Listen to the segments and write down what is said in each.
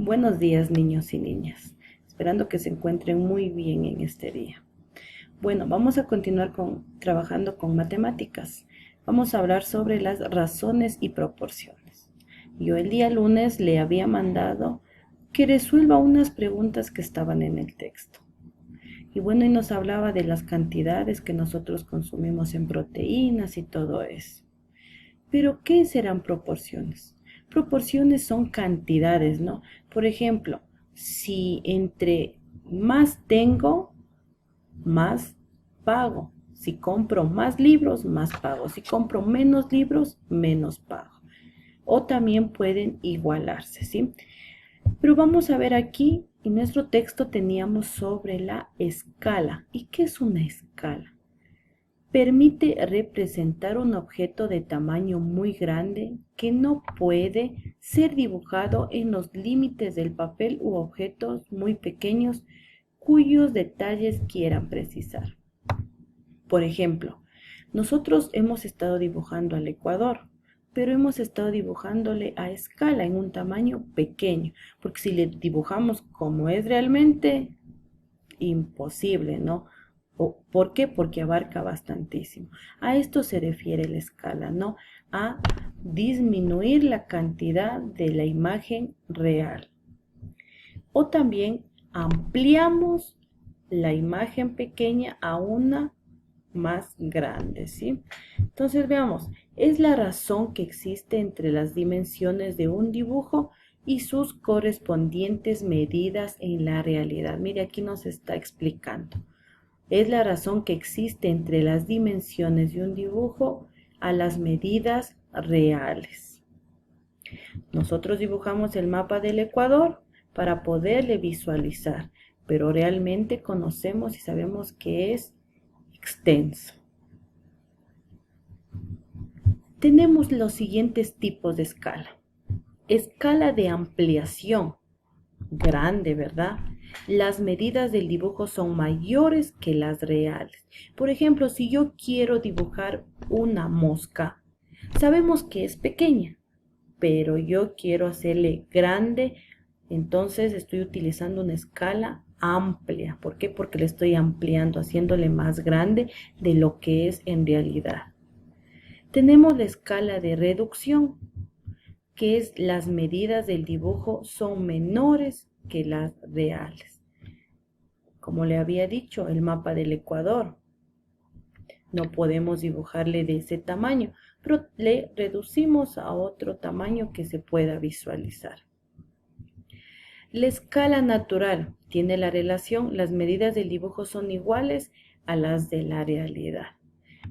Buenos días, niños y niñas. Esperando que se encuentren muy bien en este día. Bueno, vamos a continuar trabajando con matemáticas. Vamos a hablar sobre las razones y proporciones. Yo el día lunes le había mandado que resuelva unas preguntas que estaban en el texto. Y bueno, y nos hablaba de las cantidades que nosotros consumimos en proteínas y todo eso. Pero, ¿qué serán proporciones? Proporciones son cantidades, ¿no? Por ejemplo, si entre más tengo, más pago. Si compro más libros, más pago. Si compro menos libros, menos pago. O también pueden igualarse, ¿sí? Pero vamos a ver aquí, en nuestro texto teníamos sobre la escala. ¿Y qué es una escala? Permite representar un objeto de tamaño muy grande que no puede ser dibujado en los límites del papel u objetos muy pequeños cuyos detalles quieran precisar. Por ejemplo, nosotros hemos estado dibujando al Ecuador, pero hemos estado dibujándole a escala en un tamaño pequeño, porque si le dibujamos como es realmente, imposible, ¿no? ¿Por qué? Porque abarca bastantísimo. A esto se refiere la escala, ¿no? A disminuir la cantidad de la imagen real. O también ampliamos la imagen pequeña a una más grande, ¿sí? Entonces veamos, es la razón que existe entre las dimensiones de un dibujo y sus correspondientes medidas en la realidad. Mire, aquí nos está explicando. Es la razón que existe entre las dimensiones de un dibujo a las medidas reales. Nosotros dibujamos el mapa del Ecuador para poderle visualizar, pero realmente conocemos y sabemos que es extenso. Tenemos los siguientes tipos de escala. Escala de ampliación, grande, ¿verdad? Las medidas del dibujo son mayores que las reales. Por ejemplo, si yo quiero dibujar una mosca, sabemos que es pequeña, pero yo quiero hacerle grande, entonces estoy utilizando una escala amplia. ¿Por qué? Porque le estoy ampliando, haciéndole más grande de lo que es en realidad. Tenemos la escala de reducción, que es las medidas del dibujo son menores que las reales. Como le había dicho, el mapa del Ecuador, no podemos dibujarle de ese tamaño, pero le reducimos a otro tamaño que se pueda visualizar. La escala natural tiene la relación, las medidas del dibujo son iguales a las de la realidad.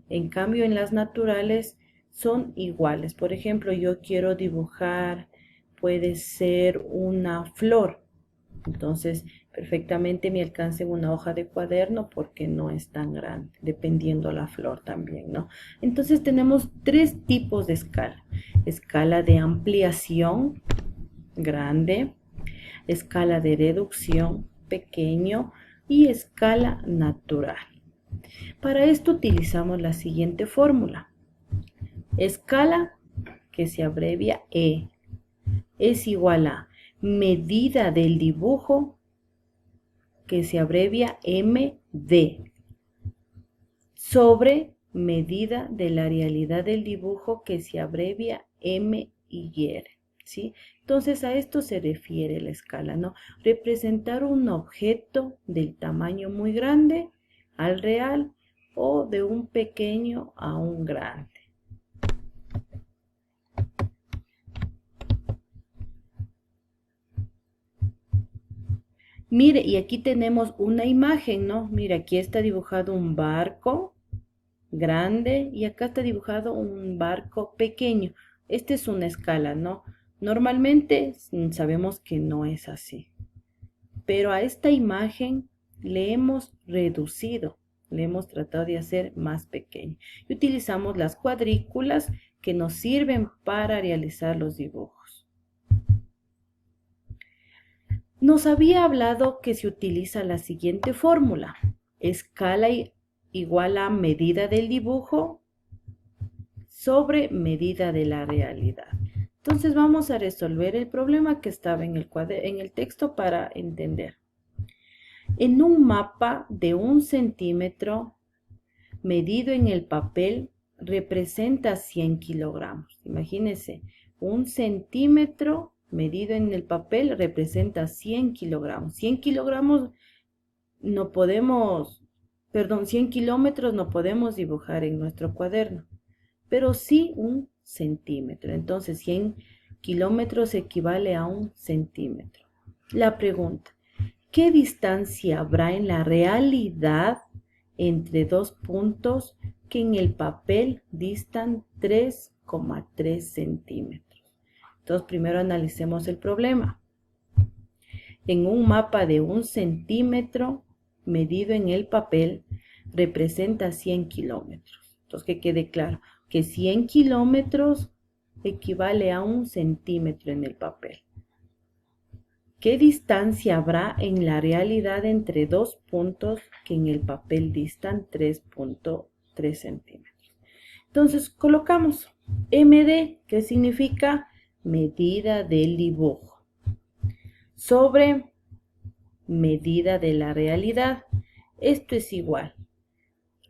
En cambio, en las naturales son iguales. Por ejemplo, yo quiero dibujar, puede ser una flor. Entonces, perfectamente me alcance en una hoja de cuaderno porque no es tan grande, dependiendo la flor también, ¿no? Entonces, tenemos tres tipos de escala. Escala de ampliación, grande, escala de reducción, pequeño, y escala natural. Para esto utilizamos la siguiente fórmula. Escala, que se abrevia E, es igual a medida del dibujo, que se abrevia MD, sobre medida de la realidad del dibujo, que se abrevia MY, ¿sí? Entonces a esto se refiere la escala, ¿no? Representar un objeto del tamaño muy grande al real o de un pequeño a un grande. Mire, y aquí tenemos una imagen, ¿no? Mire, aquí está dibujado un barco grande y acá está dibujado un barco pequeño. Esta es una escala, ¿no? Normalmente sabemos que no es así, pero a esta imagen le hemos reducido, le hemos tratado de hacer más pequeño. Y utilizamos las cuadrículas que nos sirven para realizar los dibujos. Nos había hablado que se utiliza la siguiente fórmula. Escala igual a medida del dibujo sobre medida de la realidad. Entonces vamos a resolver el problema que estaba en el texto para entender. En un mapa de 1 centímetro medido en el papel representa 100 kilogramos. Imagínense, 1 centímetro medido en el papel representa 100 kilogramos. 100 kilogramos no podemos, 100 kilómetros no podemos dibujar en nuestro cuaderno, pero sí 1 centímetro. Entonces 100 kilómetros equivale a 1 centímetro. La pregunta, ¿qué distancia habrá en la realidad entre dos puntos que en el papel distan 3,3 centímetros? Entonces primero analicemos el problema. En un mapa de 1 centímetro medido en el papel representa 100 kilómetros. Entonces que quede claro que 100 kilómetros equivale a 1 centímetro en el papel. ¿Qué distancia habrá en la realidad entre dos puntos que en el papel distan 3,3 centímetros? Entonces colocamos MD, que significa medida del dibujo, sobre medida de la realidad. Esto es igual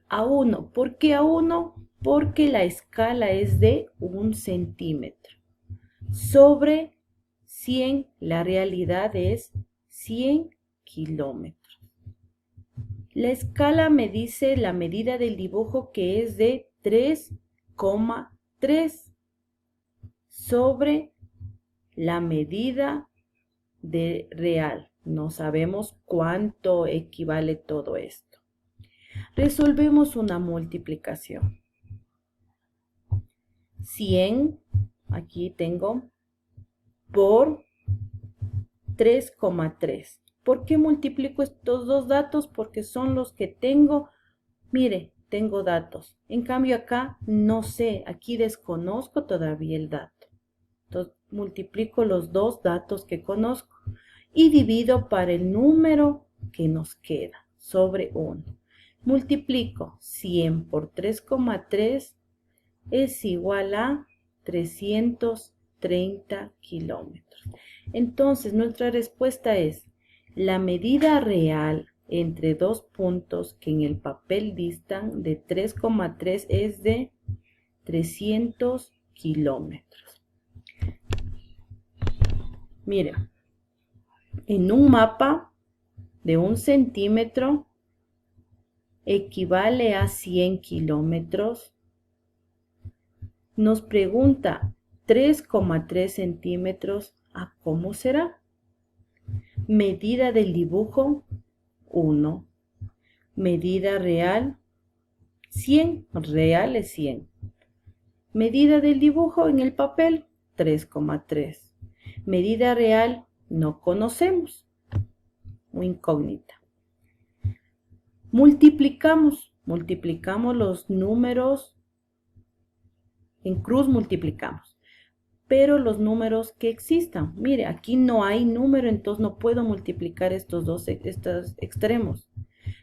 a 1. ¿Por qué a 1? Porque la escala es de 1 centímetro. Sobre 100, la realidad es 100 kilómetros. La escala me dice la medida del dibujo, que es de 3,3 sobre la medida de real. No sabemos cuánto equivale todo esto. Resolvemos una multiplicación. 100, aquí tengo, por 3,3. ¿Por qué multiplico estos dos datos? Porque son los que tengo. Mire, tengo datos. En cambio acá no sé, aquí desconozco todavía el dato. Entonces multiplico los dos datos que conozco y divido para el número que nos queda, sobre 1. Multiplico 100 por 3,3 es igual a 330 kilómetros. Entonces nuestra respuesta es la medida real entre dos puntos que en el papel distan de 3,3 es de 300 kilómetros. Miren, en un mapa de 1 centímetro equivale a 100 kilómetros. Nos pregunta 3,3 centímetros, ¿a cómo será? Medida del dibujo, 1. Medida real, 100. Real es 100. Medida del dibujo en el papel, 3,3. Medida real, no conocemos. Muy incógnita. Multiplicamos los números. En cruz multiplicamos, pero los números que existan. Mire, aquí no hay número, entonces no puedo multiplicar estos extremos.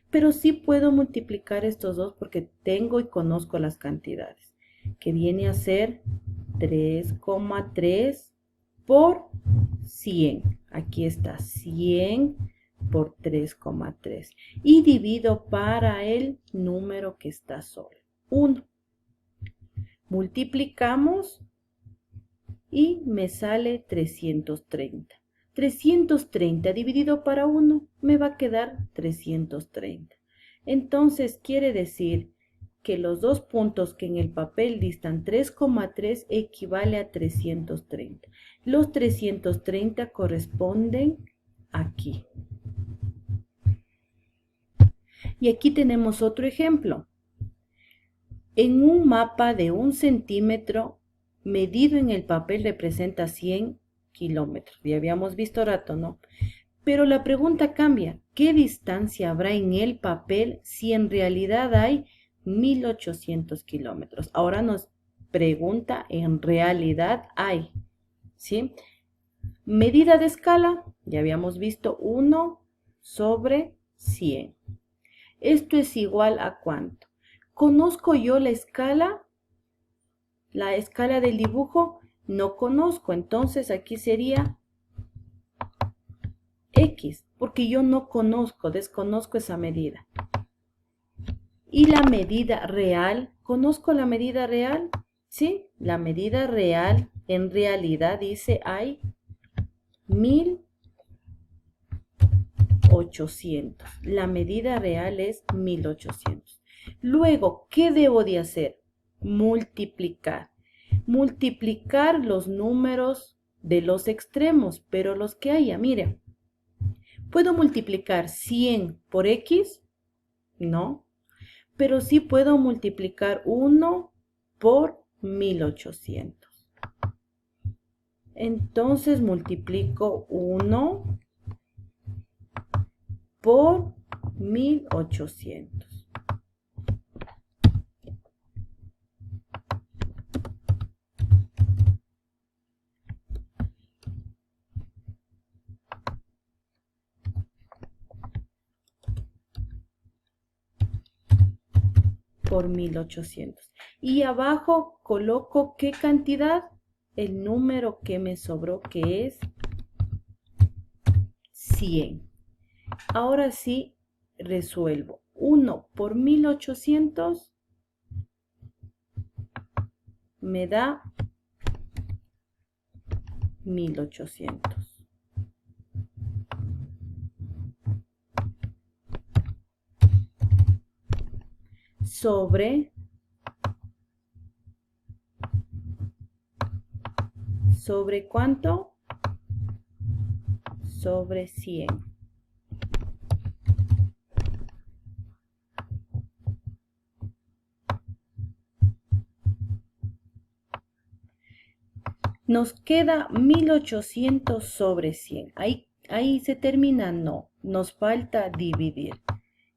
Pero sí puedo multiplicar estos dos porque tengo y conozco las cantidades, que viene a ser 3,3 por 100. Aquí está 100 por 3,3. Y divido para el número que está solo, 1. Multiplicamos y me sale 330. 330 dividido para 1 me va a quedar 330. Entonces quiere decir que los dos puntos que en el papel distan 3,3 equivale a 330. Los 330 corresponden aquí. Y aquí tenemos otro ejemplo. En un mapa de 1 centímetro medido en el papel representa 100 kilómetros. Ya habíamos visto rato, ¿no? Pero la pregunta cambia. ¿Qué distancia habrá en el papel si en realidad hay 1800 kilómetros? Ahora nos pregunta, ¿en realidad hay? ¿Sí? Medida de escala, ya habíamos visto 1 sobre 100. ¿Esto es igual a cuánto? ¿Conozco yo la escala del dibujo? no conozco, entonces aquí sería X, porque yo no conozco, desconozco esa medida. Y la medida real, ¿conozco la medida real? Sí, la medida real en realidad dice hay 1800. La medida real es 1800. Luego, ¿qué debo de hacer? Multiplicar. Multiplicar los números de los extremos, pero los que haya, mire. ¿Puedo multiplicar 100 por X? No. Pero sí puedo multiplicar 1 por 1800. Entonces multiplico 1 por 1800. Por 1800. Y abajo coloco ¿qué cantidad? El número que me sobró, que es 100. Ahora sí resuelvo. 1 por 1800 me da 1800. ¿Sobre cuánto? Sobre 100. Nos queda 1800 sobre 100. Ahí se termina, no. Nos falta dividir.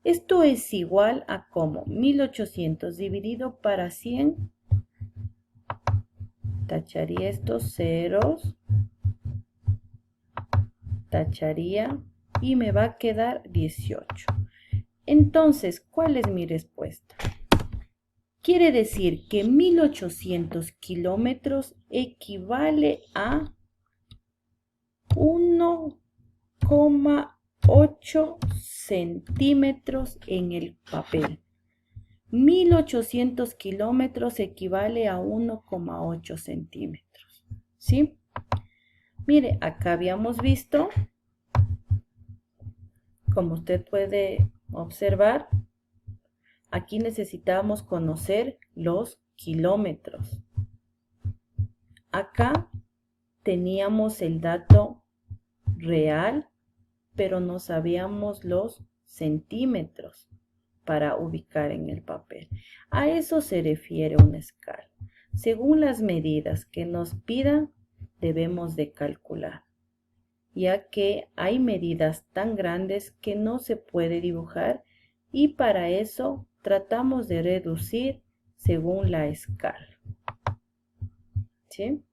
Esto es igual a como 1800 dividido para 100. Tacharía estos ceros. Tacharía y me va a quedar 18. Entonces, ¿cuál es mi respuesta? Quiere decir que 1800 kilómetros equivale a 1,8 centímetros en el papel. 1800 kilómetros equivale a 1,8 centímetros. ¿Sí? Mire, acá habíamos visto, como usted puede observar, aquí necesitamos conocer los kilómetros. Acá teníamos el dato real, pero no sabíamos los centímetros para ubicar en el papel. A eso se refiere una escala. Según las medidas que nos pidan, debemos de calcular, ya que hay medidas tan grandes que no se puede dibujar y para eso tratamos de reducir según la escala. ¿Sí?